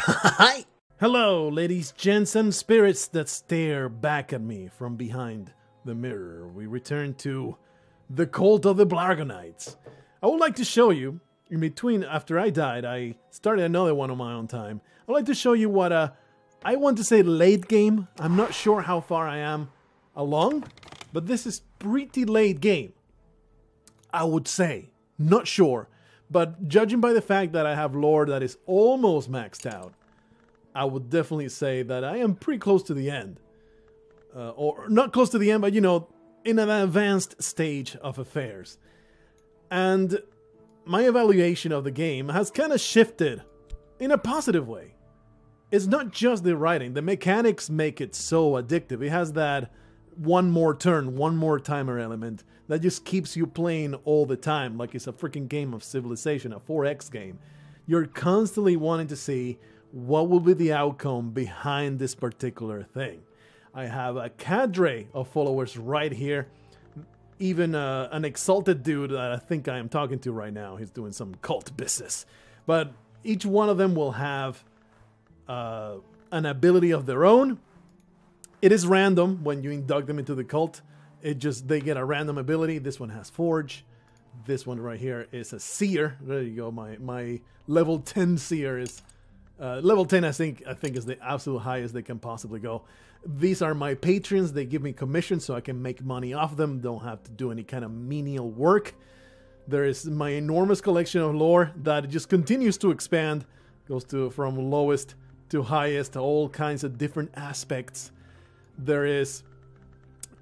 Hi! Hello, ladies, gents, and spirits that stare back at me from behind the mirror. We return to the cult of the Blarghonites. I would like to show you, in between, after I died, I started another one on my own time. I'd like to show you what I want to say late game. I'm not sure how far I am along, but this is pretty late game. I would say. Not sure. But judging by the fact that I have lore that is almost maxed out, I would definitely say that I am pretty close to the end. Or not close to the end, but you know, in an advanced stage of affairs. And my evaluation of the game has kind of shifted in a positive way. It's not just the writing. The mechanics make it so addictive. It has that one more turn, one more timer element that just keeps you playing all the time, like it's a freaking game of Civilization, a 4X game. You're constantly wanting to see what will be the outcome behind this particular thing. I have a cadre of followers right here. Even an exalted dude that I think I am talking to right now. He's doing some cult business. But each one of them will have an ability of their own. It is random when you induct them into the cult. They get a random ability. This one has Forge. This one right here is a Seer. There you go. My level 10 Seer is level 10. I think is the absolute highest they can possibly go. These are my patrons. They give me commissions so I can make money off them. Don't have to do any kind of menial work. There is my enormous collection of lore that just continues to expand. Goes from lowest to highest, all kinds of different aspects. There is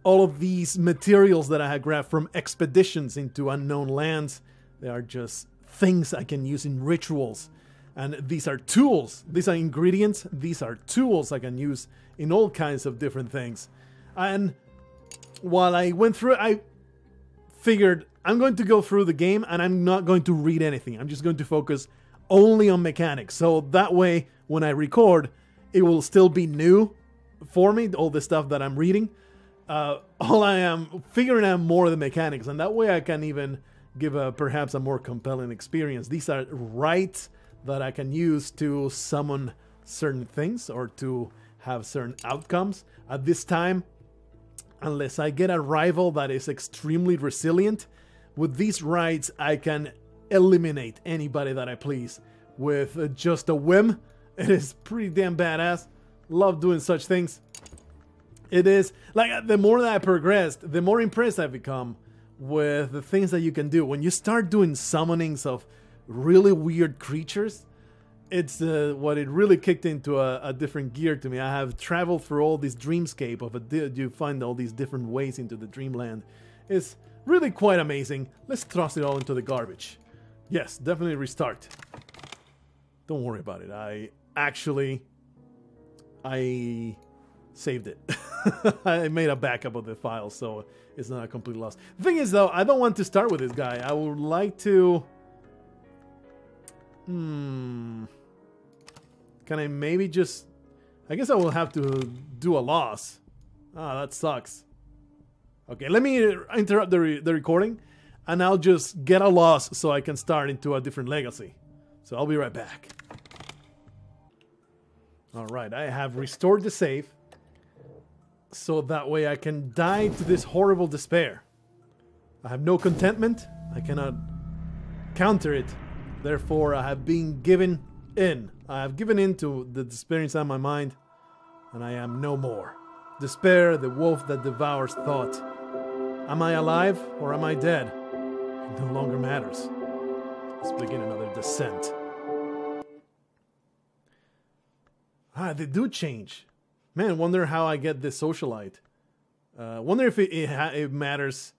all of these materials that I have grabbed from expeditions into unknown lands. They are just things I can use in rituals. And these are tools. These are ingredients. These are tools I can use in all kinds of different things. And while I went through it, I figured I'm going to go through the game and I'm not going to read anything. I'm just going to focus only on mechanics. So that way, when I record, it will still be new for me, all the stuff that I'm reading. All I am figuring out more of the mechanics, and that way I can even give perhaps a more compelling experience. These are rites that I can use to summon certain things or to have certain outcomes. At this time, unless I get a rival that is extremely resilient, with these rites I can eliminate anybody that I please with just a whim. It is pretty damn badass. Love doing such things. It is like the more that I progressed, the more impressed I've become with the things that you can do. When you start doing summonings of really weird creatures, it's what it really kicked into a different gear to me. I have traveled through all this dreamscape of you find all these different ways into the dreamland. It's really quite amazing. Let's toss it all into the garbage. Yes, definitely restart. Don't worry about it. I saved it. I made a backup of the file, so it's not a complete loss. The thing is, though, I don't want to start with this guy. I would like to... Can I maybe just... I guess I will have to do a loss. Ah, that sucks. Okay, let me interrupt the recording, and I'll just get a loss so I can start into a different legacy. So I'll be right back. Alright, I have restored the save. So that way I can die to this horrible despair. I have no contentment. I cannot counter it. Therefore, I have been given in. I have given in to the despair inside my mind. And I am no more. Despair, the wolf that devours thought. Am I alive or am I dead? It no longer matters. Let's begin another descent. Ah, they do change. Man, wonder how I get this socialite. Wonder if it matters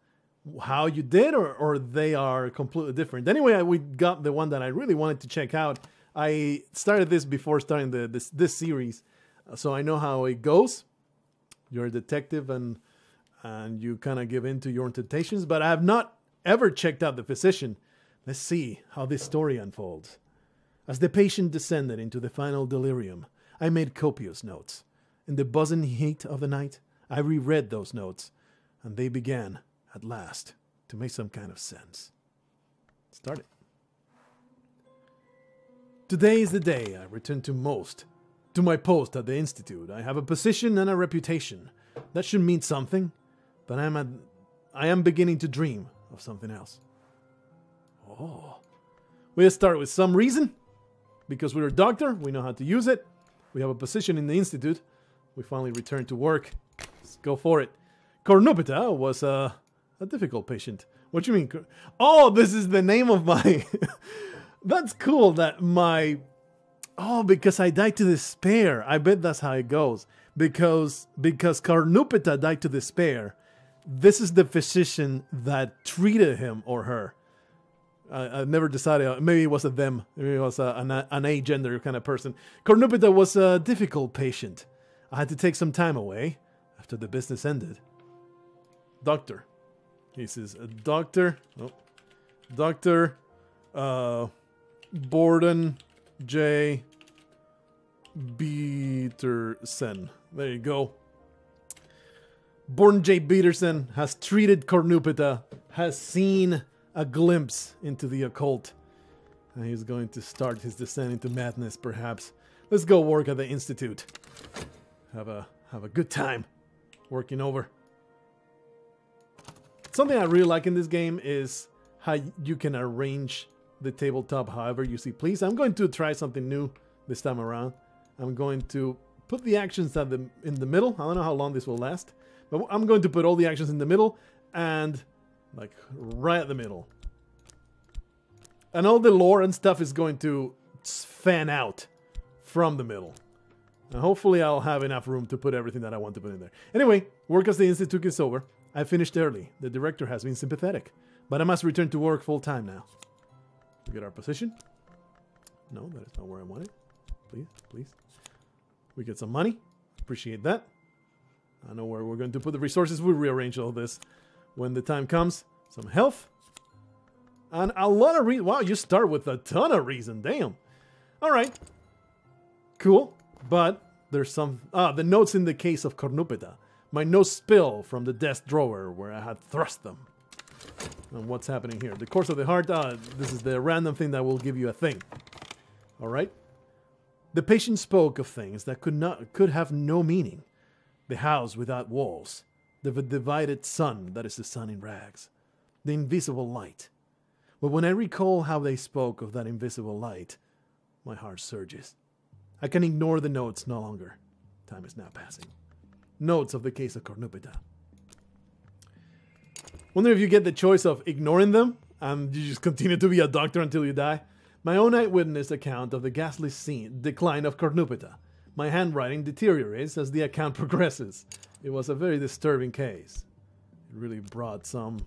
how you did or they are completely different. Anyway, we got the one that I really wanted to check out. I started this before starting this series, so I know how it goes. You're a detective and you kind of give in to your temptations, but I have not ever checked out the physician. Let's see how this story unfolds. As the patient descended into the final delirium, I made copious notes. In the buzzing heat of the night, I reread those notes, and they began, at last, to make some kind of sense. Start it. Today is the day I return to my post at the Institute. I have a position and a reputation. That should mean something, but I am beginning to dream of something else. Oh. We'll start with some reason. Because we're a doctor, we know how to use it. We have a position in the Institute. We finally returned to work. Let's go for it. Cornupeta was a difficult patient. What do you mean? Oh, this is the name of my... That's cool that my... Oh, because I died to despair. I bet that's how it goes. Because Cornupeta died to despair. This is the physician that treated him or her. I never decided. Maybe it was a them. Maybe it was an agender kind of person. Cornupeta was a difficult patient. I had to take some time away after the business ended. Doctor. He says, Doctor. Oh, Dr. Borden J. Peterson. There you go. Borden J. Peterson has treated Cornupeta, has seen a glimpse into the occult. And he's going to start his descent into madness, perhaps. Let's go work at the Institute. Have a good time working over. Something I really like in this game is how you can arrange the tabletop however you see please. I'm going to try something new this time around. I'm going to put the actions in the middle. I don't know how long this will last, but I'm going to put all the actions in the middle and like right at the middle. And all the lore and stuff is going to fan out from the middle. And hopefully I'll have enough room to put everything that I want to put in there. Anyway, work as the Institute is over. I finished early. The director has been sympathetic. But I must return to work full time now. We get our position. No, that is not where I want it. Please, please. We get some money. Appreciate that. I know where we're going to put the resources. We'll rearrange all this when the time comes. Some health. And a lot of reason. Wow, you start with a ton of reason. Damn. Alright. Cool. But there's some... the notes in the case of Cornupeta. My notes spill from the desk drawer where I had thrust them. And what's happening here? The course of the heart. This is the random thing that will give you a thing. Alright. The patient spoke of things that could have no meaning. The house without walls. The divided sun that is the sun in rags. The invisible light. But when I recall how they spoke of that invisible light, my heart surges. I can ignore the notes no longer. Time is now passing. Notes of the case of Cornupeta. Wonder if you get the choice of ignoring them and you just continue to be a doctor until you die. My own eyewitness account of the ghastly decline of Cornupeta. My handwriting deteriorates as the account progresses. It was a very disturbing case. It really brought some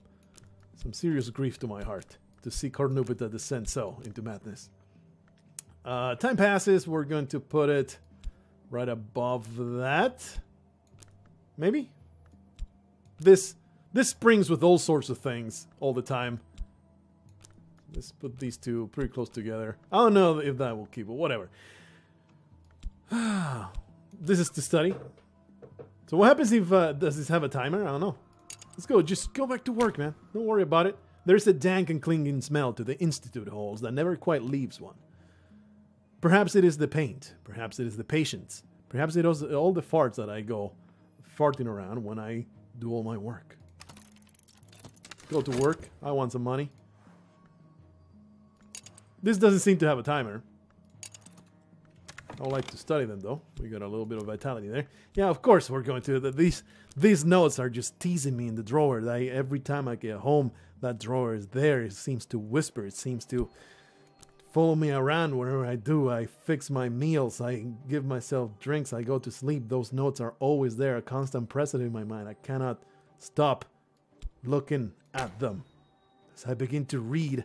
serious grief to my heart to see Cornupeta descend so into madness. Time passes. We're going to put it right above that. Maybe? This springs with all sorts of things all the time. Let's put these two pretty close together. I don't know if that will keep it. Whatever. This is to study. So what happens if... does this have a timer? I don't know. Let's go. Just go back to work, man. Don't worry about it. There's a dank and clinging smell to the Institute halls that never quite leaves one. Perhaps it is the paint. Perhaps it is the patients. Perhaps it is all the farts that I go farting around when I do all my work. Go to work. I want some money. This doesn't seem to have a timer. I would like to study them though. We got a little bit of vitality there. Yeah, of course we're going to. These notes are just teasing me in the drawer. Every time I get home, that drawer is there. It seems to whisper. It seems to follow me around wherever I do. I fix my meals. I give myself drinks. I go to sleep. Those notes are always there. A constant presence in my mind. I cannot stop looking at them. As I begin to read,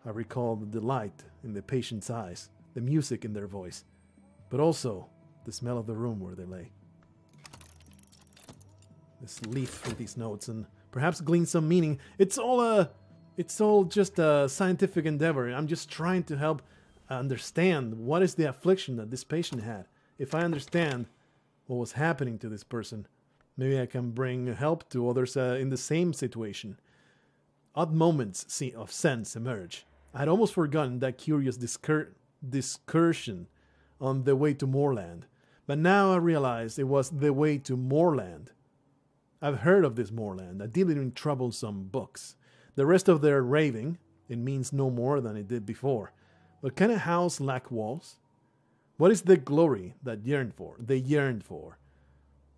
I recall the delight in the patient's eyes, the music in their voice, but also the smell of the room where they lay. Let's leaf through these notes and perhaps glean some meaning. It's all just a scientific endeavor. I'm just trying to help understand what is the affliction that this patient had. If I understand what was happening to this person, maybe I can bring help to others in the same situation. Odd moments of sense emerge. I had almost forgotten that curious discursion on the way to Moorland. But now I realize it was the way to Moorland. I've heard of this Moorland. I did it in troublesome books. The rest of their raving, it means no more than it did before. But can a house lack walls? What is the glory that they yearned for?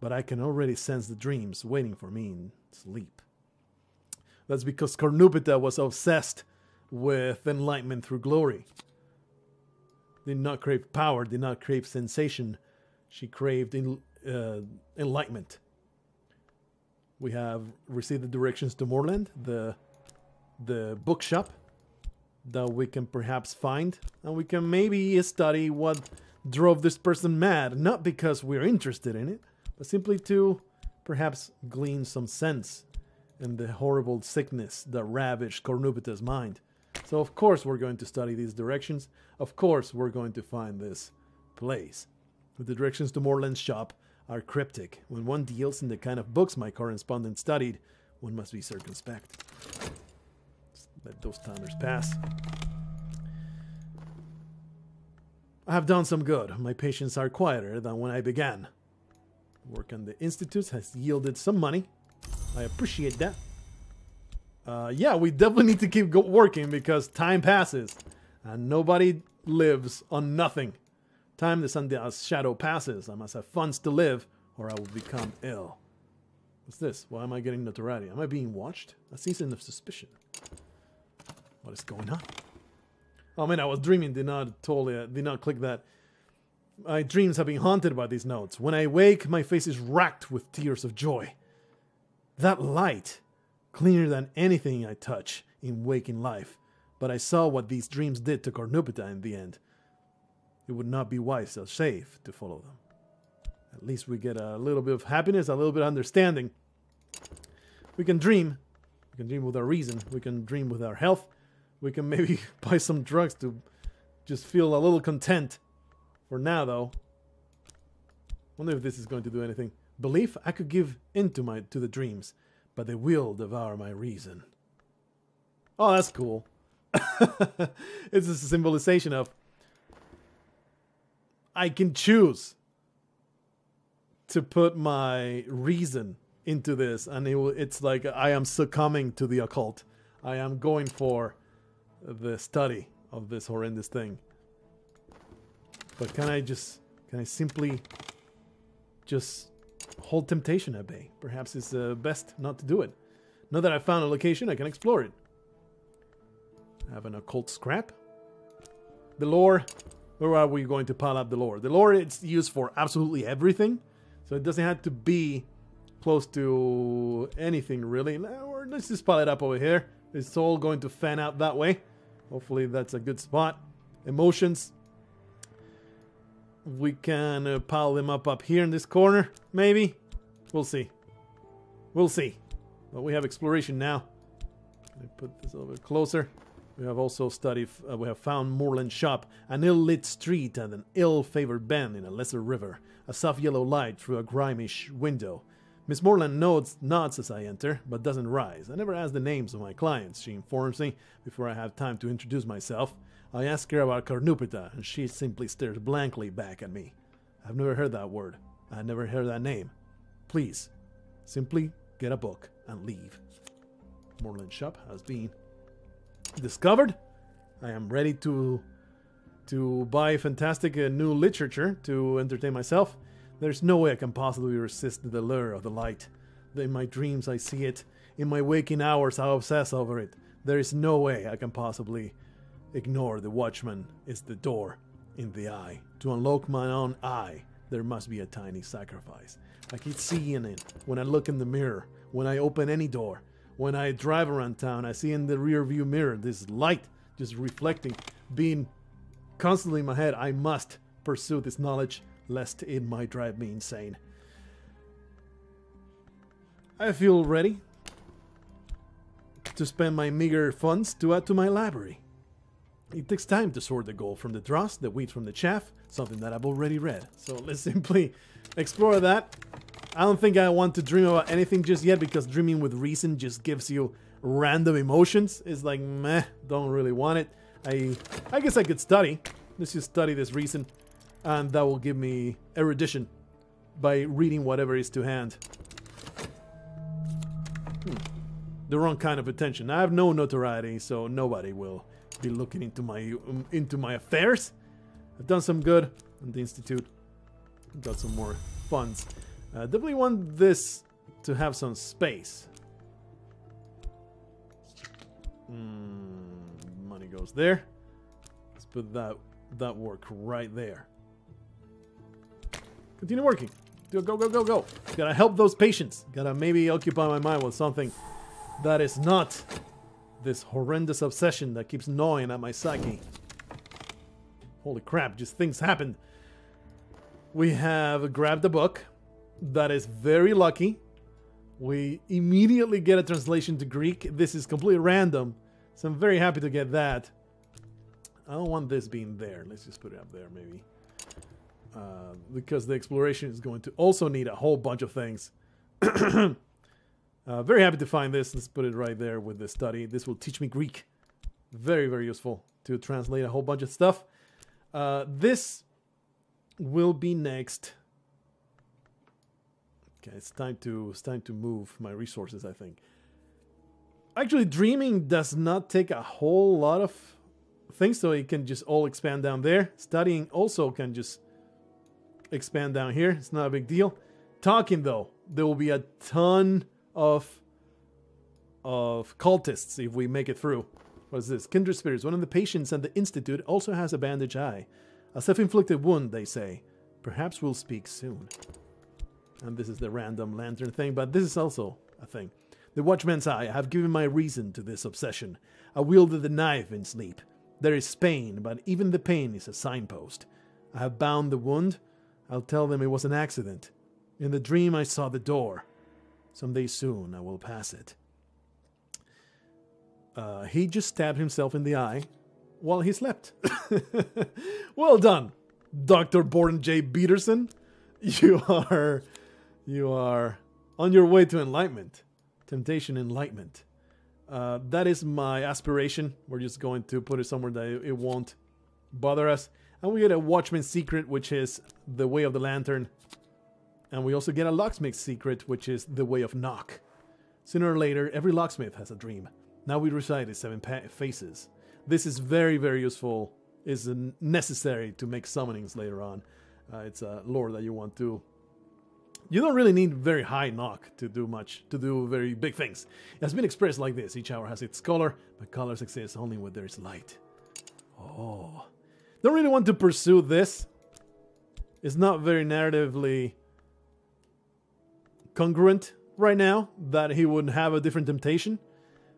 But I can already sense the dreams waiting for me in sleep. That's because Cornupeta was obsessed with enlightenment through glory. Did not crave power, did not crave sensation. She craved enlightenment. We have received the directions to Moorland, the bookshop that we can perhaps find, and we can maybe study what drove this person mad, not because we're interested in it, but simply to perhaps glean some sense in the horrible sickness that ravaged Cornupeta's mind. So of course we're going to study these directions. Of course we're going to find this place. The directions to Moorland's shop are cryptic. When one deals in the kind of books my correspondent studied, one must be circumspect. Just let those timers pass. I have done some good. My patients are quieter than when I began. Work on the institutes has yielded some money. I appreciate that. Yeah, we definitely need to keep working because time passes and nobody lives on nothing. Time the sun's shadow passes. I must have funds to live or I will become ill. What's this? Why am I getting notoriety? Am I being watched? A season of suspicion. What is going on? Oh man, I was dreaming. Did not click that. My dreams have been haunted by these notes. When I wake, my face is racked with tears of joy. That light, cleaner than anything I touch in waking life. But I saw what these dreams did to Cornupeta in the end. It would not be wise or safe to follow them. At least we get a little bit of happiness, a little bit of understanding. We can dream. We can dream with our reason. We can dream with our health. We can maybe buy some drugs to just feel a little content. For now, though, wonder if this is going to do anything. Belief, I could give in to the dreams, but they will devour my reason. Oh, that's cool. It's a symbolization of I can choose to put my reason into this, and it's like I am succumbing to the occult. I am going for the study of this horrendous thing. But can I simply just hold temptation at bay? Perhaps it's best not to do it. Now that I've found a location, I can explore it. I have an occult scrap. The lore. Where are we going to pile up the lore? The lore is used for absolutely everything. So it doesn't have to be close to anything really. Or let's just pile it up over here. It's all going to fan out that way. Hopefully that's a good spot. Emotions. We can pile them up here in this corner, maybe. We'll see. We'll see. But we have exploration now. Let me put this a little bit closer. We have also studied, we have found Moorland shop, an ill-lit street and an ill-favored bend in a lesser river, a soft yellow light through a grimish window. Miss Moorland nods as I enter, but doesn't rise. I never ask the names of my clients, she informs me, before I have time to introduce myself. I ask her about Cornupeta, and she simply stares blankly back at me. I've never heard that word. I've never heard that name. Please, simply get a book and leave. Moorland shop has been discovered. I am ready to buy fantastic new literature to entertain myself. There's no way I can possibly resist the lure of the light. In my dreams I see it. In my waking hours I obsess over it. There is no way I can possibly ignore the watchman is the door in the eye. To unlock my own eye, there must be a tiny sacrifice. I keep seeing it when I look in the mirror, when I open any door. When I drive around town, I see in the rear view mirror this light just reflecting, being constantly in my head. I must pursue this knowledge, lest it might drive me insane. I feel ready to spend my meager funds to add to my library. It takes time to sort the gold from the dross, the wheat from the chaff, something that I've already read. So let's simply explore that. I don't think I want to dream about anything just yet, because dreaming with reason just gives you random emotions. It's like, meh, don't really want it. I guess I could study. Let's just study this reason, and that will give me erudition by reading whatever is to hand. The wrong kind of attention. I have no notoriety, so nobody will be looking into my affairs. I've done some good in the Institute. Got some more funds. Definitely want this to have some space. Money goes there. Let's put that work right there. Continue working. Go, go, go, go, go. Gotta help those patients. Gotta maybe occupy my mind with something that is not this horrendous obsession that keeps gnawing at my psyche. Holy crap, just things happened. We have grabbed a book. That is very lucky. We immediately get a translation to Greek. This is completely random, so I'm very happy to get that. I don't want this being there. Let's just put it up there, maybe. Because the exploration is going to also need a whole bunch of things. Very happy to find this. Let's put it right there with the study. This will teach me Greek. Very, very useful to translate a whole bunch of stuff. This will be next. Okay, it's time to move my resources, I think. Actually, dreaming does not take a whole lot of things, so it can just all expand down there. Studying also can just expand down here. It's not a big deal. Talking, though, there will be a ton of cultists if we make it through. What is this? Kindred spirits. One of the patients at the Institute also has a bandaged eye. A self-inflicted wound, they say. Perhaps we'll speak soon. And this is the random lantern thing, but this is also a thing. The Watchman's Eye. I have given my reason to this obsession. I wielded the knife in sleep. There is pain, but even the pain is a signpost. I have bound the wound. I'll tell them it was an accident. In the dream I saw the door. Someday soon I will pass it. He just stabbed himself in the eye while he slept. Well done, Dr. Borden J. Peterson. You are on your way to enlightenment. Temptation enlightenment. That is my aspiration. We're just going to put it somewhere that it won't bother us. And we get a Watchman's Secret, which is the way of the lantern. And we also get a Locksmith's Secret, which is the way of knock. Sooner or later, every locksmith has a dream. Now we recite his 7 faces. This is very, very useful. It's necessary to make summonings later on. It's a lore that you want to... You don't really need very high knock to do much, to do very big things. It has been expressed like this. Each hour has its color, but colors exist only when there is light. Oh. Don't really want to pursue this. It's not very narratively congruent right now that he would have a different temptation.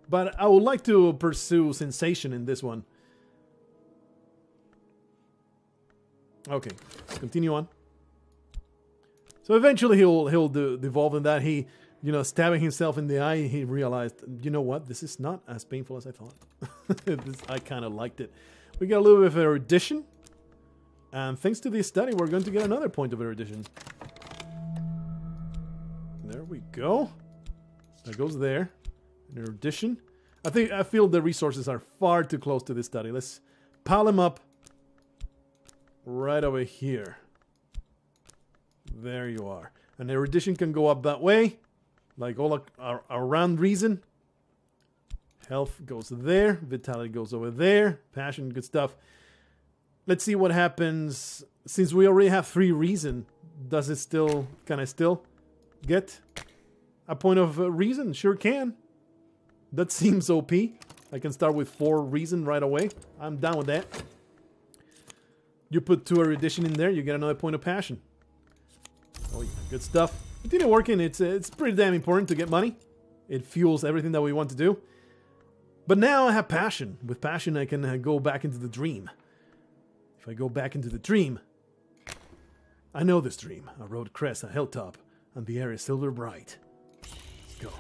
But I would like to pursue sensation in this one. Okay, continue on. So eventually he'll devolve in that. He, stabbing himself in the eye, he realized, you know what, this is not as painful as I thought. I kind of liked it. We got a little bit of erudition. And thanks to this study, we're going to get another point of erudition. There we go. That goes there. Erudition. I feel the resources are far too close to this study. Let's pile them up right over here. There you are. And erudition can go up that way, like all around reason. Health goes there. Vitality goes over there. Passion, good stuff. Let's see what happens. Since we already have 3 reason, does it still, can I still get a point of reason? Sure can. That seems OP. I can start with 4 reason right away. I'm down with that. You put 2 erudition in there, you get another point of passion. Oh yeah, good stuff. Continue working. It's pretty damn important to get money. It fuels everything that we want to do. But now I have passion. With passion, I can go back into the dream. If I go back into the dream, I know this dream. A road crests a hilltop, and the air is silver bright. Let's go.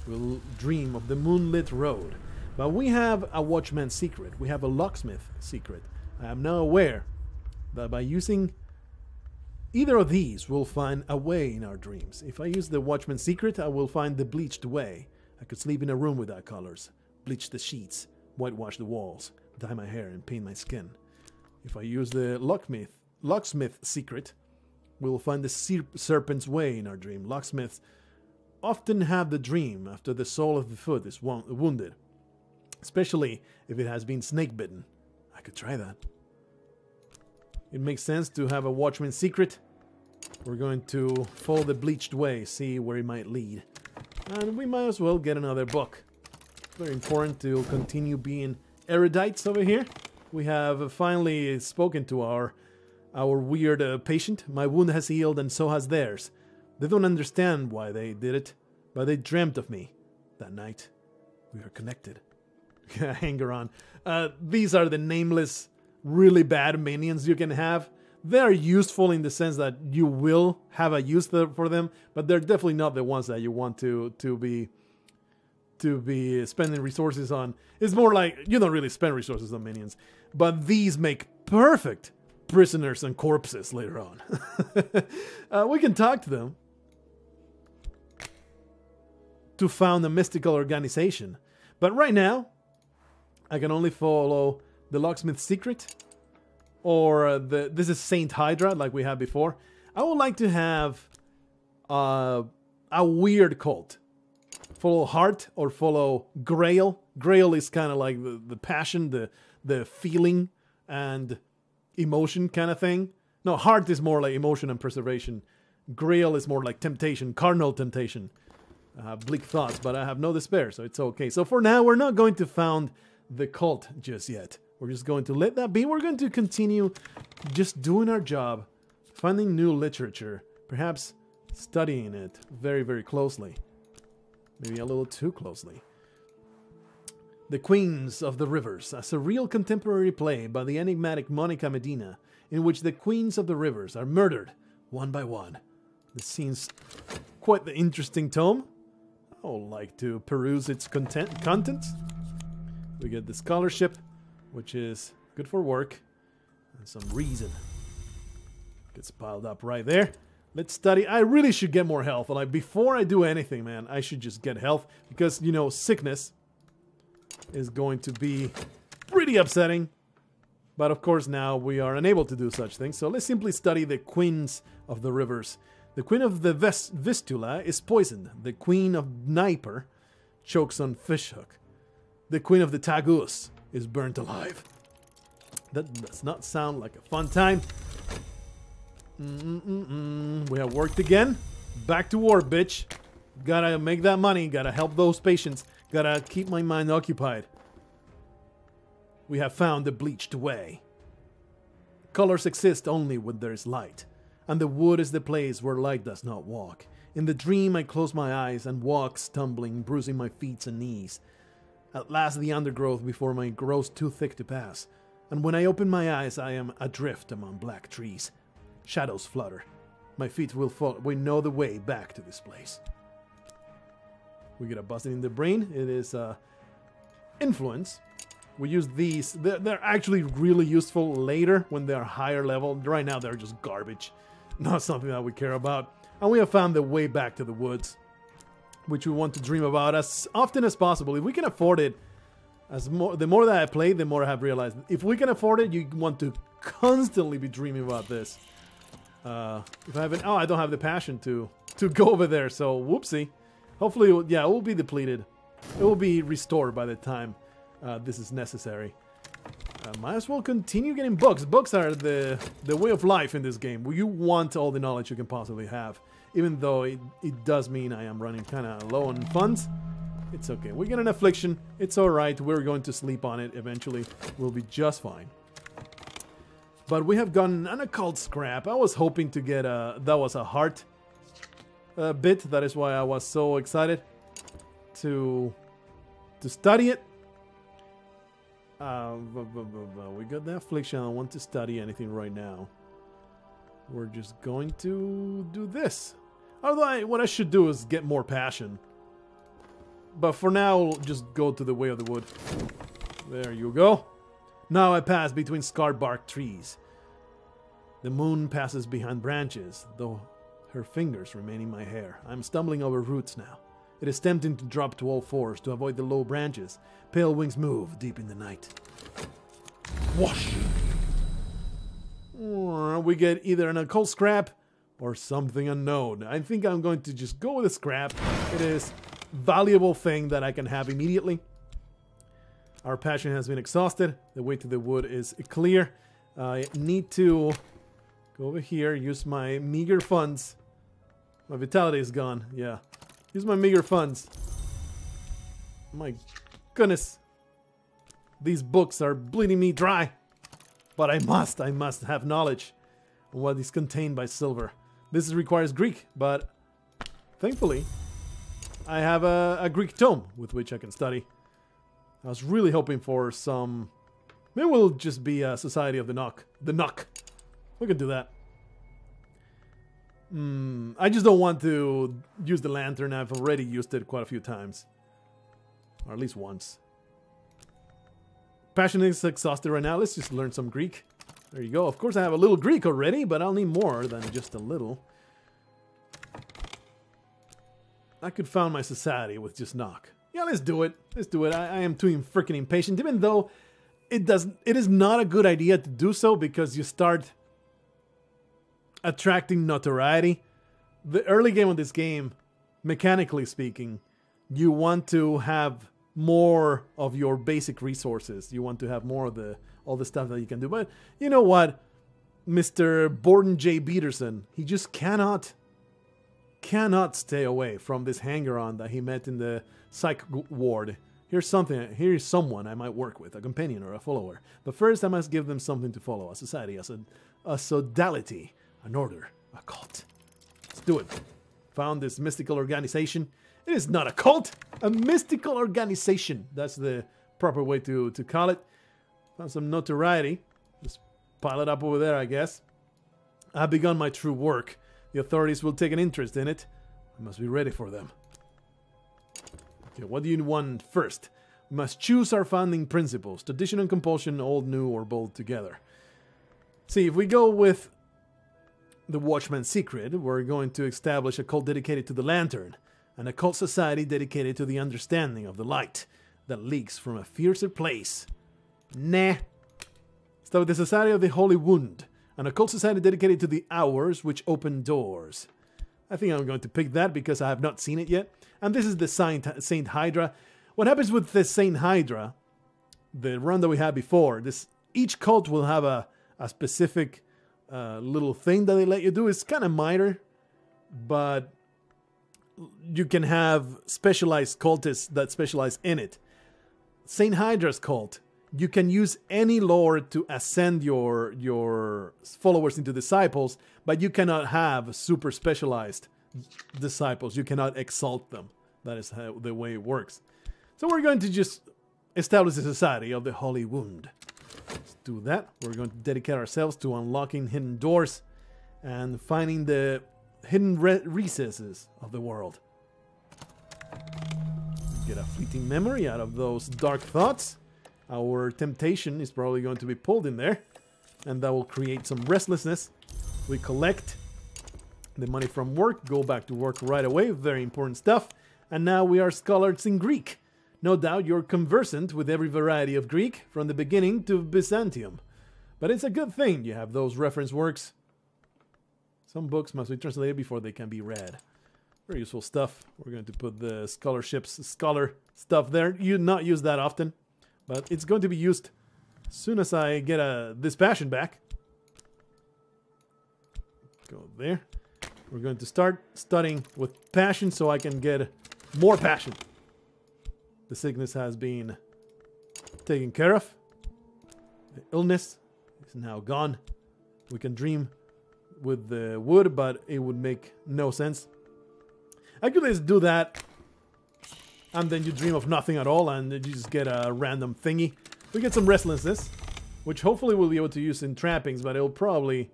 We'll dream of the moonlit road. But we have a Watchman's Secret. We have a Locksmith Secret. I am now aware that by using either of these, we'll find a way in our dreams. If I use the Watchman's Secret, I will find the bleached way. I could sleep in a room without colors, bleach the sheets, whitewash the walls, dye my hair and paint my skin. If I use the locksmith secret, we'll find the serpent's way in our dream. Locksmiths often have the dream after the sole of the foot is wounded, especially if it has been snake bitten. I could try that. It makes sense to have a watchman's secret. We're going to follow the bleached way, see where it might lead. And we might as well get another book. Very important to continue being erudites over here. We have finally spoken to our weird patient. My wound has healed and so has theirs. They don't understand why they did it, but they dreamt of me that night. We are connected. Hanger on. These are the nameless, really bad minions you can have. They're useful in the sense that you will have a use for them, but they're definitely not the ones that you want to be spending resources on. It's more like you don't really spend resources on minions, but these make perfect prisoners and corpses later on. We can talk to them to found a mystical organization, but right now I can only follow the locksmith's secret, or this is Saint Hydra like we had before. I would like to have a weird cult. Follow Heart or follow Grail. Grail is kind of like the passion, the feeling and emotion kind of thing. No, Heart is more like emotion and preservation. Grail is more like temptation, carnal temptation. I have bleak thoughts, but I have no despair, so it's okay. So for now, we're not going to found the cult just yet. We're just going to let that be. We're going to continue just doing our job, finding new literature, perhaps studying it very, very closely. Maybe a little too closely. The Queens of the Rivers, a surreal contemporary play by the enigmatic Monica Medina, in which the Queens of the Rivers are murdered one by one. This seems quite the interesting tome. I would like to peruse its contents. We get the scholarship, which is good for work, and some reason. Gets piled up right there. Let's study. I really should get more health. Like, before I do anything, man, I should just get health. Because, you know, sickness is going to be pretty upsetting. But, of course, now we are unable to do such things. So let's simply study the Queens of the Rivers. The Queen of the Vistula is poisoned. The Queen of Dnieper chokes on fishhook. The Queen of the Tagus is burnt alive. That does not sound like a fun time. We have worked again. Back to war, bitch. Gotta make that money. Gotta help those patients. Gotta keep my mind occupied. We have found the bleached way. Colors exist only when there is light, and the wood is the place where light does not walk. In the dream, I close my eyes and walk, stumbling, bruising my feet and knees. At last, the undergrowth before me grows too thick to pass, and when I open my eyes, I am adrift among black trees. Shadows flutter. My feet will fall. We know the way back to this place. We get a buzzing in the brain. It is influence. We use these. They're actually really useful later when they are higher level. Right now, they're just garbage. Not something that we care about. And we have found the way back to the woods, which we want to dream about as often as possible. If we can afford it, the more that I play, the more I have realized. If we can afford it, you want to constantly be dreaming about this. If I haven't, I don't have the passion to go over there, so whoopsie. Hopefully, it will be depleted. It will be restored by the time this is necessary. Might as well continue getting books. Books are the way of life in this game. You want all the knowledge you can possibly have, even though it does mean I am running kind of low on funds. It's okay. We get an affliction. It's all right. We're going to sleep on it eventually. We'll be just fine. But we have gotten an occult scrap. I was hoping to get that was a heart bit. That is why I was so excited to study it. We got the affliction. I don't want to study anything right now. We're just going to do this. Although what I should do is get more passion. But for now, we'll just go to the way of the wood. There you go. Now I pass between scarred bark trees. The moon passes behind branches, though her fingers remain in my hair. I'm stumbling over roots now. It is tempting to drop to all fours to avoid the low branches. Pale wings move deep in the night. Whoosh! we get either an occult scrap or something unknown. I think I'm going to just go with a scrap. It is a valuable thing that I can have immediately. Our passion has been exhausted. The way to the wood is clear. I need to go over here, use my meager funds. My vitality is gone, yeah. Use my meager funds. My goodness. These books are bleeding me dry. But I must have knowledge of what is contained by silver. This requires Greek, but thankfully, I have a Greek tome with which I can study. I was really hoping for some... Maybe we'll just be a Society of the Knock. The Knock. We can do that. I just don't want to use the lantern. I've already used it quite a few times. Or at least once. Passion is exhausted right now. Let's just learn some Greek. There you go. Of course I have a little Greek already, but I'll need more than just a little. I could found my society with just knock. Yeah, let's do it. Let's do it. I am too freaking impatient, even though it is not a good idea to do so because you start attracting notoriety. The early game of this game, mechanically speaking, you want to have more of your basic resources. You want to have more of all the stuff that you can do. But you know what? Mr. Borden J. Peterson, he just cannot stay away from this hanger-on that he met in the psych ward. Here's someone I might work with, a companion or a follower. But first I must give them something to follow, a society, a sodality, an order, a cult. Let's do it. Found this mystical organization. It is not a cult, a mystical organization. That's the proper way to call it. Found some notoriety. Just pile it up over there, I guess. I've begun my true work. The authorities will take an interest in it. I must be ready for them. Okay, what do you want first? We must choose our founding principles. Tradition and compulsion, old, new, or both together. See, if we go with the Watchman's Secret, we're going to establish a cult dedicated to the lantern. An occult society dedicated to the understanding of the light that leaks from a fiercer place. Nah. Start with the Society of the Holy Wound. An occult society dedicated to the hours which open doors. I think I'm going to pick that because I have not seen it yet. And this is the Saint Hydra. What happens with the Saint Hydra, the run that we had before, each cult will have a specific little thing that they let you do. It's kind of minor, but you can have specialized cultists that specialize in it. Saint Hydra's cult, you can use any lore to ascend your followers into disciples, but you cannot have super specialized disciples. You cannot exalt them. That is the way it works. So we're going to just establish a society of the Holy Wound. Let's do that. We're going to dedicate ourselves to unlocking hidden doors and finding the hidden recesses of the world. Get a fleeting memory out of those dark thoughts. Our temptation is probably going to be pulled in there, and that will create some restlessness. We collect the money from work, go back to work right away, very important stuff. And now we are scholars in Greek. No doubt you're conversant with every variety of Greek, from the beginning to Byzantium. But it's a good thing you have those reference works. Some books must be translated before they can be read. Very useful stuff. We're going to put the scholar stuff there. You not use that often, but it's going to be used as soon as I get this passion back. Go there. We're going to start studying with passion so I can get more passion. The sickness has been taken care of. The illness is now gone. We can dream with the wood, but it would make no sense. Actually, let's do that. And then you dream of nothing at all, and you just get a random thingy. We get some restlessness, which hopefully we'll be able to use in trappings, but it'll probably...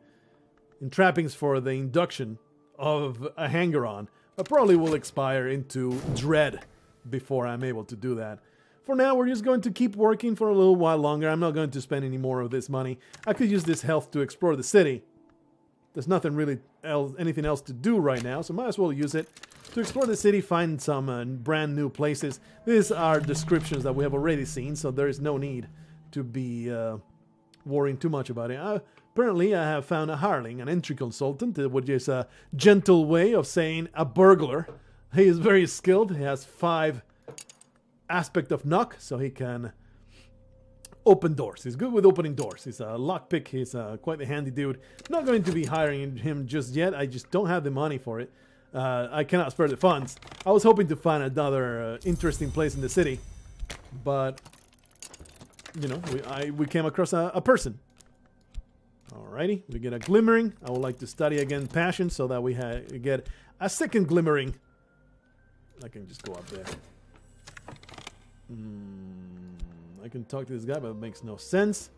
in trappings for the induction of a hanger-on, but probably will expire into dread before I'm able to do that. For now, we're just going to keep working for a little while longer. I'm not going to spend any more of this money. I could use this health to explore the city. There's nothing really anything else to do right now, so might as well use it to explore the city, find some brand new places. These are descriptions that we have already seen, so there is no need to be worrying too much about it. Apparently, I have found a hireling, an entry consultant, which is a gentle way of saying a burglar. He is very skilled. He has 5 aspect of knock, so he can open doors. He's good with opening doors. He's a lockpick. He's quite a handy dude. Not going to be hiring him just yet. I just don't have the money for it. I cannot spare the funds. I was hoping to find another interesting place in the city, but you know, we came across a person. Alrighty, we get a glimmering. I would like to study again passion so that we get a second glimmering. I can just go up there. I can talk to this guy, but it makes no sense.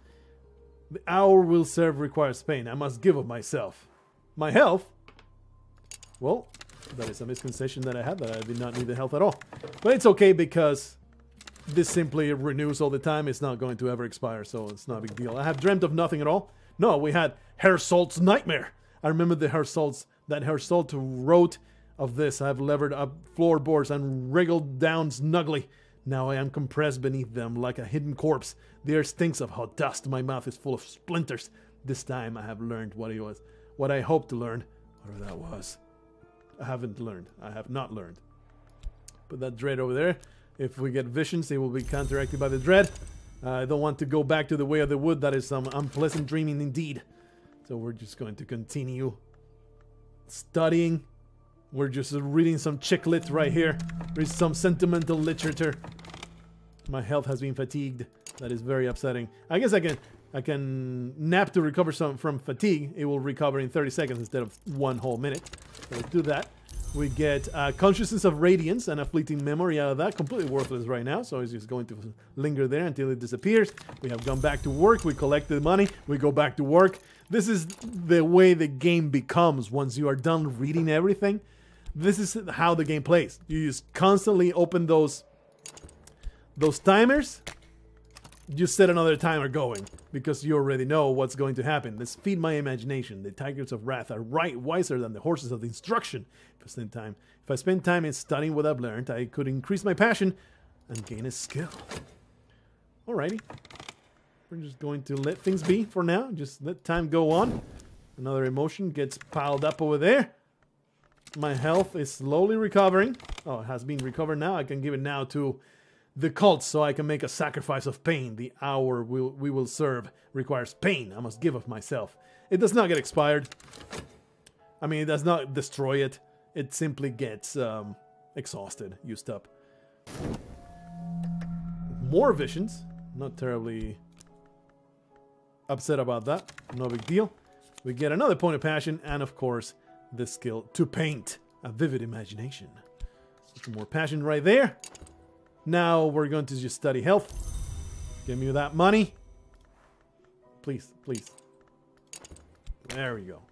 The hour will serve requires pain. I must give of myself. My health? Well, that is a misconception that I had, that I did not need the health at all. But it's okay because this simply renews all the time. It's not going to ever expire, so it's not a big deal. I have dreamt of nothing at all. No, we had Herr Salt's nightmare. I remember that Herr Salt wrote of this. I have levered up floorboards and wriggled down snugly. Now I am compressed beneath them like a hidden corpse. The air stinks of hot dust. My mouth is full of splinters. This time I have learned what I hoped to learn. Whatever that was. I haven't learned. I have not learned. Put that dread over there. If we get visions, they will be counteracted by the dread. I don't want to go back to the way of the wood. That is some unpleasant dreaming indeed. So we're just going to continue studying. We're just reading some chick lit right here. There's some sentimental literature. My health has been fatigued. That is very upsetting. I guess I can nap to recover some from fatigue. It will recover in 30 seconds instead of 1 whole minute. So let's do that. We get consciousness of radiance and a fleeting memory out of that. Completely worthless right now, so it's just going to linger there until it disappears. We have gone back to work. We collected money. We go back to work. This is the way the game becomes once you are done reading everything. This is how the game plays. You just constantly open those timers. You set another timer going because you already know what's going to happen. Let's feed my imagination. The tigers of wrath are wiser than the horses of instruction. If I spend time in studying what I've learned, I could increase my passion and gain a skill. Alrighty. We're just going to let things be for now. Just let time go on. Another emotion gets piled up over there. My health is slowly recovering. Oh, it has been recovered now. I can give it now to the cult so I can make a sacrifice of pain. The hour we will serve requires pain. I must give of myself. It does not get expired. I mean, it does not destroy it. It simply gets exhausted, used up. More visions. Not terribly upset about that. No big deal. We get another point of passion and, of course, the skill to paint. A vivid imagination. Some more passion right there. Now we're going to just study health. Give me that money. Please, please. There we go.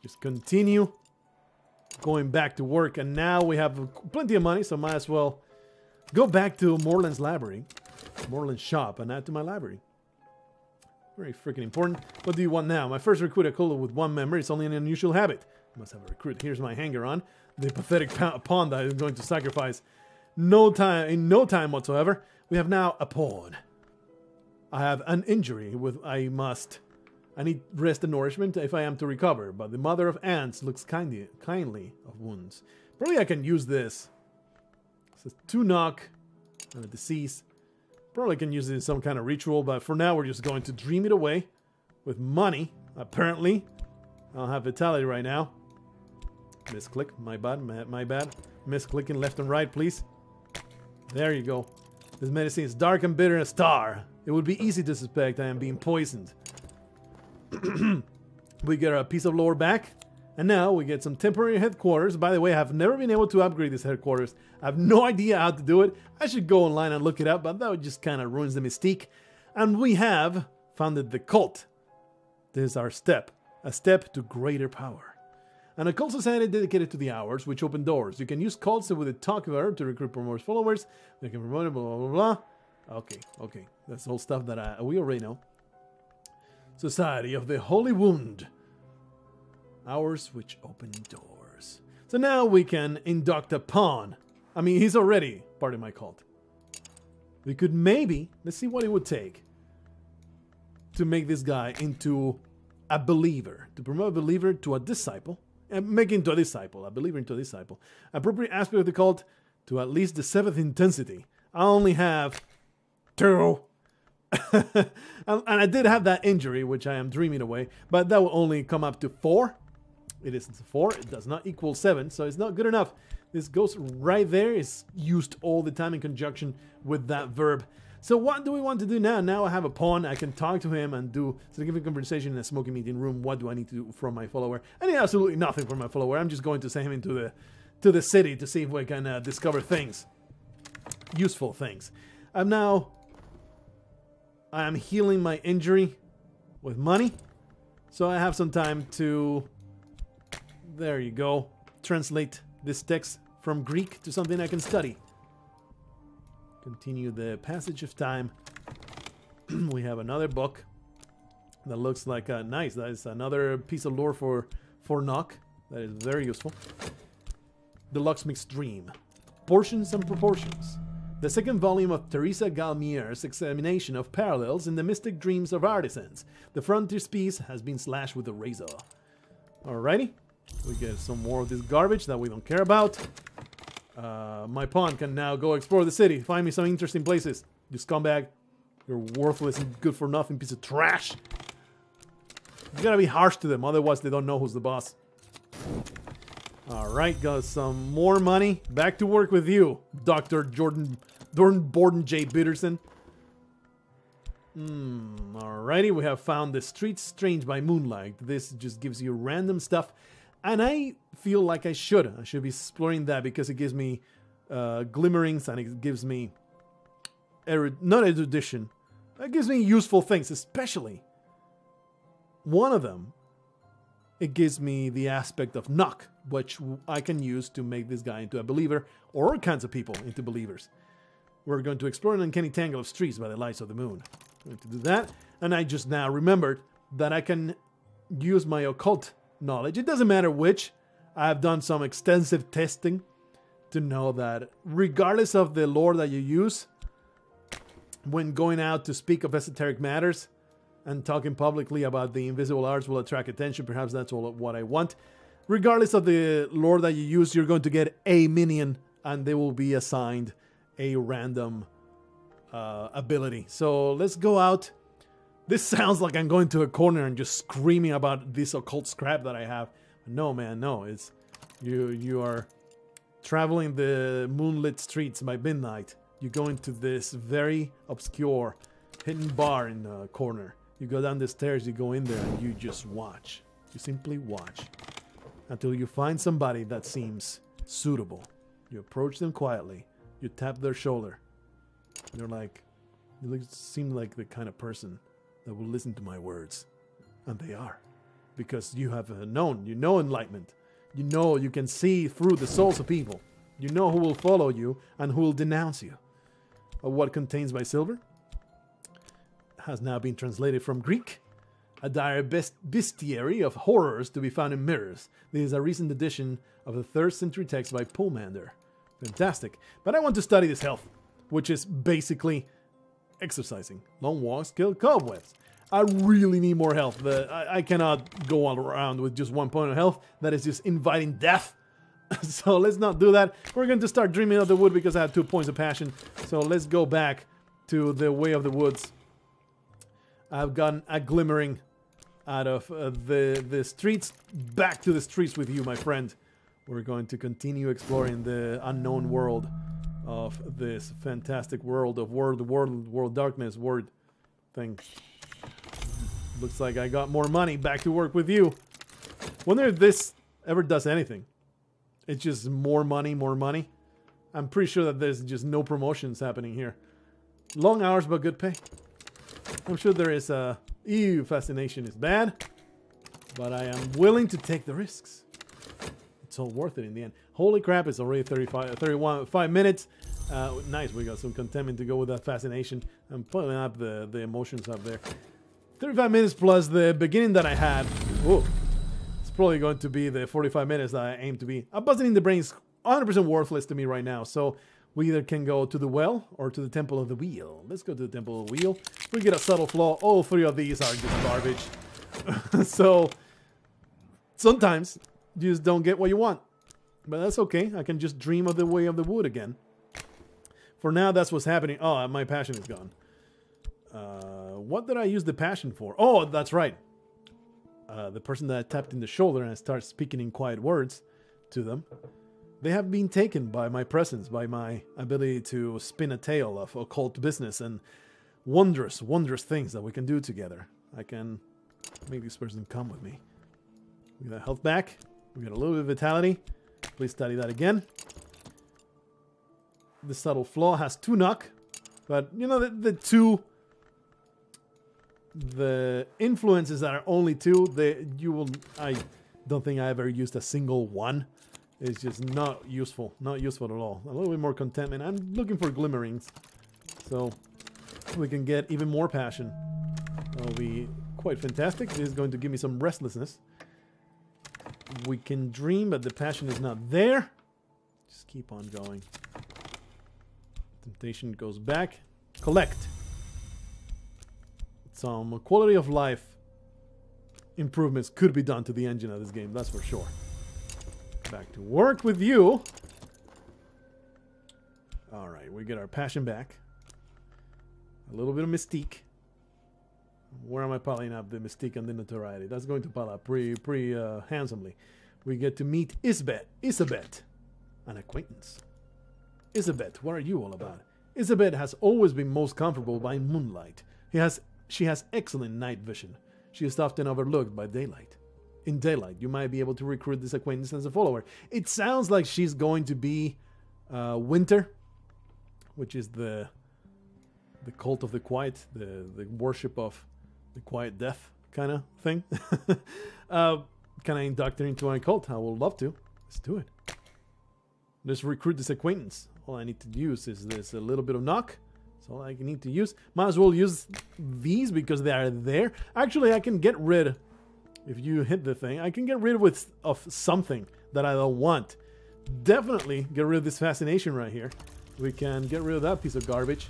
Just continue going back to work. And now we have plenty of money, so might as well go back to Moreland's library. Moreland's shop and add to my library. Very freaking important. What do you want now? My first recruit a cola with 1 member. It's only an unusual habit. I must have a recruit. Here's my hanger-on. The pathetic pawn that I'm going to sacrifice. In no time whatsoever. We have now a pawn. I have an injury with I need rest and nourishment if I am to recover, but the mother of ants looks kindly of wounds. Probably I can use this. It says 2 knock and a disease. Probably can use it in some kind of ritual, but for now we're just going to dream it away with money, apparently. I don't have vitality right now. Misclick, my bad. Misclicking left and right, please. There you go. This medicine is dark and bitter as star. It would be easy to suspect I am being poisoned. We get a piece of lore back. And now we get some temporary headquarters. By the way, I have never been able to upgrade this headquarters. I have no idea how to do it. I should go online and look it up, but that just kind of ruins the mystique. And we have founded the cult. This is our step. A step to greater power. And a cult society dedicated to the hours, which open doors. You can use cults with a talker to recruit more followers. They can promote it, blah, blah, blah, blah. Okay. That's all stuff that we already know. Society of the Holy Wound. Hours which open doors. So now we can induct a pawn. I mean, he's already part of my cult. We could maybe, let's see what it would take to make this guy into a believer. To promote a believer to a disciple. And make into a disciple. A believer into a disciple. Appropriate aspect of the cult to at least the 7th intensity. I only have 2. and I did have that injury, which I am dreaming away. But that will only come up to 4. It is 4. It does not equal 7. So it's not good enough. This goes right there. It's used all the time in conjunction with that verb. So what do we want to do now? Now I have a pawn. I can talk to him and do significant conversation in a smoking meeting room. What do I need to do from my follower? I need absolutely nothing from my follower. I'm just going to send him into the city to see if we can discover things. Useful things. I am healing my injury with money. So I have some time to, there you go, translate this text from Greek to something I can study. Continue the passage of time. We have another book that looks like nice. That is another piece of lore for Nock. That is very useful. The Locksmith's Dream. Portions and Proportions. The second volume of Teresa Galmier's examination of parallels in the mystic dreams of artisans. The frontispiece has been slashed with a razor. Alrighty. We get some more of this garbage that we don't care about. My pawn can now go explore the city. Find me some interesting places. You scumbag. You're worthless and good for nothing piece of trash. You gotta be harsh to them, otherwise they don't know who's the boss. Alright, got some more money. Back to work with you, Dr. Borden J. Bitterson. Alrighty, we have found the streets strange by moonlight. This just gives you random stuff. And I feel like I should be exploring that because it gives me glimmerings and it gives me, not erudition, it gives me useful things, especially one of them. It gives me the aspect of knock, which I can use to make this guy into a believer or all kinds of people into believers. We're going to explore an uncanny tangle of streets by the lights of the moon. I'm going to do that. And I just now remembered that I can use my occult knowledge. It doesn't matter which. I've done some extensive testing to know that regardless of the lore that you use, when going out to speak of esoteric matters and talking publicly about the invisible arts will attract attention, perhaps that's all what I want. Regardless of the lore that you use, you're going to get a minion and they will be assigned a random ability. So let's go out. This sounds like I'm going to a corner and just screaming about this occult scrap that I have. No, man, no. It's you are traveling the moonlit streets by midnight. You go into this very obscure hidden bar in the corner. You go down the stairs, you go in there, and you just watch. You simply watch until you find somebody that seems suitable. You approach them quietly. You tap their shoulder. You're like, you seem like the kind of person that will listen to my words. And they are. Because you have known, you know enlightenment. You know you can see through the souls of people. You know who will follow you and who will denounce you. What contains my silver has now been translated from Greek. A dire bestiary of horrors to be found in mirrors. This is a recent edition of the 3rd century text by Pomander. Fantastic. But I want to study this health, which is basically exercising. Long walks kill cobwebs. I really need more health. I cannot go all around with just 1 point of health. That is just inviting death. So let's not do that. We're going to start dreaming of the wood because I have 2 points of passion. So let's go back to the way of the woods. I've gotten a glimmering out of the streets. Back to the streets with you, my friend. We're going to continue exploring the unknown world of this fantastic world of world darkness, word thing. Looks like I got more money. Back to work with you. Wonder if this ever does anything. It's just more money, more money. I'm pretty sure that there's just no promotions happening here. Long hours but good pay. I'm sure there is a... Ew, fascination is bad. But I am willing to take the risks. It's all worth it in the end. Holy crap, it's already 5 minutes. Nice, we got some contentment to go with that fascination. I'm putting up the emotions up there. 35 minutes plus the beginning that I had. Whoa. It's probably going to be the 45 minutes that I aim to be. A buzzing in the brain is 100% worthless to me right now. So we either can go to the well or to the Temple of the Wheel. Let's go to the Temple of the Wheel. We get a subtle flaw. All 3 of these are just garbage. So sometimes you just don't get what you want. But that's okay. I can just dream of the way of the wood again. For now, that's what's happening. Oh, my passion is gone. What did I use the passion for? Oh, that's right. The person that I tapped in the shoulder and I started speaking in quiet words to them, they have been taken by my presence, by my ability to spin a tale of occult business and wondrous, wondrous things that we can do together. I can make this person come with me. We got health back. We got a little bit of vitality. Please study that again. The subtle flaw has 2 knock, but you know the influences that are only 2. I don't think I ever used a single one. It's just not useful at all. A little bit more contentment. I'm looking for glimmerings, so we can get even more passion. That'll be quite fantastic. This is going to give me some restlessness. We can dream, but the passion is not there. Just keep on going. Temptation goes back. Collect. Some quality of life improvements could be done to the engine of this game, that's for sure. Back to work with you. Alright, we get our passion back. A little bit of mystique. Where am I piling up the mystique and the notoriety? That's going to pile up pretty handsomely. We get to meet Isabet, an acquaintance. Isabet, what are you all about? Isabet has always been most comfortable by moonlight. She has excellent night vision. She is often overlooked by daylight. In daylight, you might be able to recruit this acquaintance as a follower. It sounds like she's going to be Winter, which is the cult of the quiet, the worship of the quiet death kind of thing. Can I induct her into my cult? I would love to. Let's do it. Let's recruit this acquaintance. All I need to use is this a little bit of knock. That's all I need to use. Might as well use these because they are there. Actually, I can get rid, if you hit the thing, I can get rid of something that I don't want. Definitely get rid of this fascination right here. We can get rid of that piece of garbage.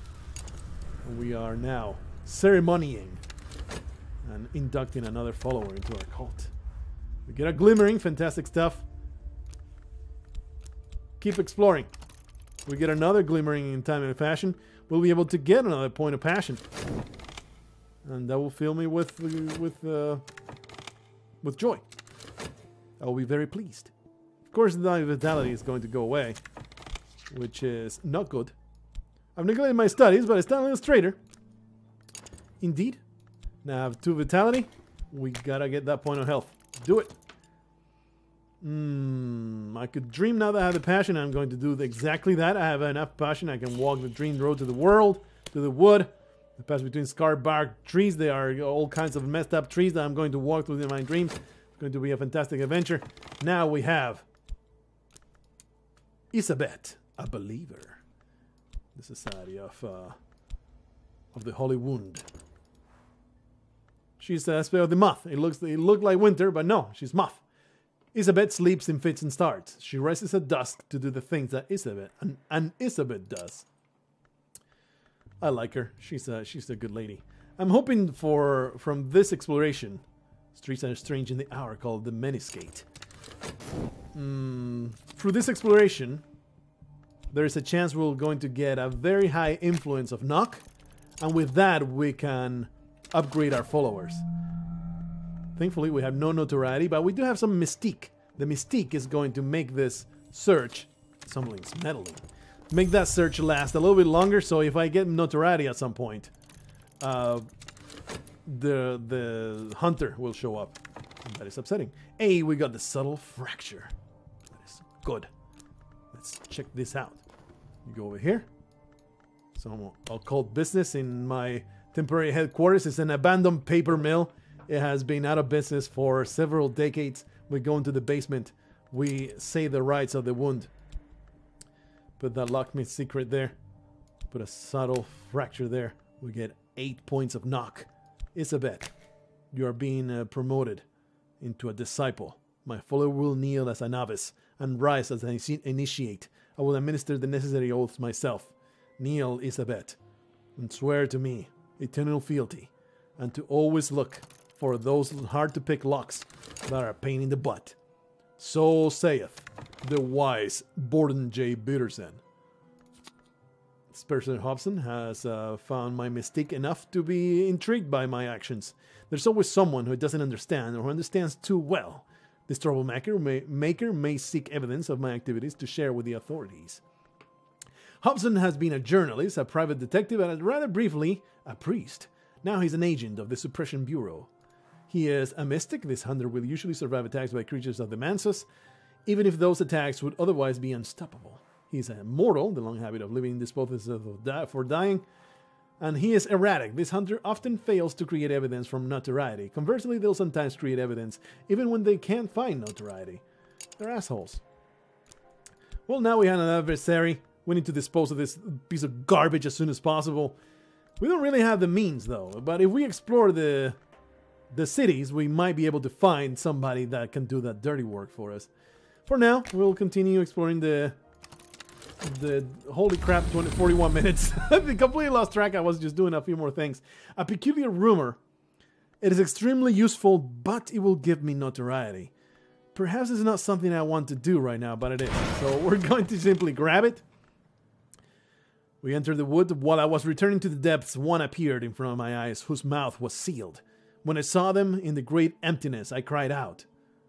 And we are now ceremonying and inducting another follower into our cult. We get a glimmering, fantastic stuff. Keep exploring. We get another glimmering in time and fashion. We'll be able to get another point of passion, and that will fill me with joy. I will be very pleased. Of course, the vitality is going to go away, which is not good. I've neglected my studies, but I still an illustrator. Indeed. Now I have 2 vitality. We gotta get that point of health. Do it. I could dream now that I have the passion. I'm going to do exactly that. I have enough passion. I can walk the dream road to the world, to the wood. I pass between scarred bark trees. They are all kinds of messed up trees that I'm going to walk through in my dreams. It's going to be a fantastic adventure. Now we have Isabet, a believer. The Society of the Holy Wound. She's the aspect of the moth. It looked like winter, but no, she's moth. Isabet sleeps in fits and starts. She rises at dusk to do the things that Isabet does. I like her. She's a good lady. I'm hoping from this exploration, streets are strange in the hour called the Meniscate. Through this exploration, there is a chance we're going to get a very high influence of knock, and with that we can upgrade our followers. Thankfully, we have no notoriety, but we do have some mystique. The mystique is going to make this search, something's meddling, make that search last a little bit longer, so if I get notoriety at some point, the hunter will show up. And that is upsetting. Hey, we got the subtle fracture. That is good. Let's check this out. You go over here. Some occult business in my temporary headquarters. It's an abandoned paper mill. It has been out of business for several decades. We go into the basement. We say the rites of the wound. Put that locksmith secret there. Put a subtle fracture there. We get 8 points of knock. Isabet, you are being promoted into a disciple. My follower will kneel as a novice and rise as an initiate. I will administer the necessary oaths myself. Kneel, Isabet, and swear to me eternal fealty, and to always look for those hard-to-pick locks that are a pain in the butt. So saith the wise Borden J. Peterson. Spencer Hobson has found my mystique enough to be intrigued by my actions. There's always someone who doesn't understand or who understands too well. This troublemaker may seek evidence of my activities to share with the authorities. Hobson has been a journalist, a private detective, and rather briefly, a priest. Now he's an agent of the Suppression Bureau. He is a mystic. This hunter will usually survive attacks by creatures of the Mansus, even if those attacks would otherwise be unstoppable. He's a mortal, the long habit of living disposes for dying, and he is erratic. This hunter often fails to create evidence from notoriety. Conversely, they'll sometimes create evidence even when they can't find notoriety. They're assholes. Well, now we have an adversary. We need to dispose of this piece of garbage as soon as possible. We don't really have the means, though. But if we explore the cities, we might be able to find somebody that can do that dirty work for us. For now, we'll continue exploring the holy crap, 41 minutes. I completely lost track. I was just doing a few more things. A peculiar rumor. It is extremely useful, but it will give me notoriety. Perhaps it's not something I want to do right now, but it is. So we're going to simply grab it. We entered the wood. While I was returning to the depths, one appeared in front of my eyes, whose mouth was sealed. When I saw them in the great emptiness, I cried out.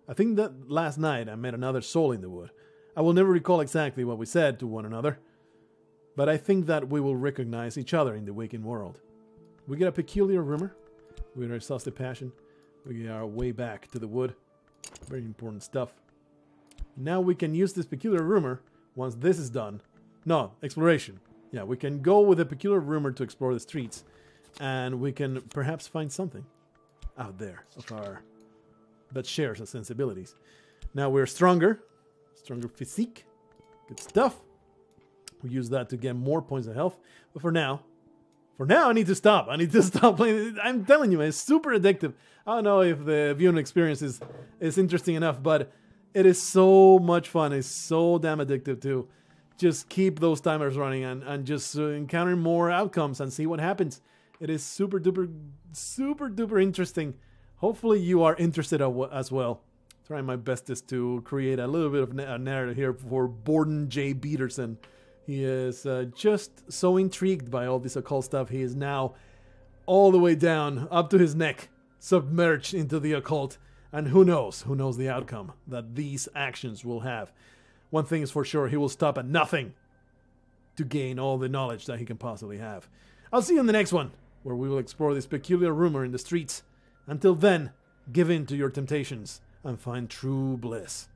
I think that last night I met another soul in the wood. I will never recall exactly what we said to one another, but I think that we will recognize each other in the waking world. We get a peculiar rumor. We get our exhausted passion. We get our way back to the wood. Very important stuff. Now we can use this peculiar rumor once this is done. No, exploration. Yeah, we can go with a peculiar rumor to explore the streets, and we can perhaps find something out there that shares our sensibilities. Now we're stronger physique, good stuff. We use that to get more points of health. But for now, I need to stop. I need to stop playing. I'm telling you, man, it's super addictive. I don't know if the viewing experience is interesting enough, but it is so much fun. It's so damn addictive to just keep those timers running and just encounter more outcomes and see what happens. It is super duper interesting. Hopefully you are interested as well. Trying my bestest to create a little bit of a narrative here for Borden J. Peterson. He is just so intrigued by all this occult stuff. He is now all the way down, up to his neck, submerged into the occult. And who knows the outcome that these actions will have. One thing is for sure, he will stop at nothing to gain all the knowledge that he can possibly have. I'll see you in the next one, where we will explore this peculiar rumor in the streets. Until then, give in to your temptations and find true bliss.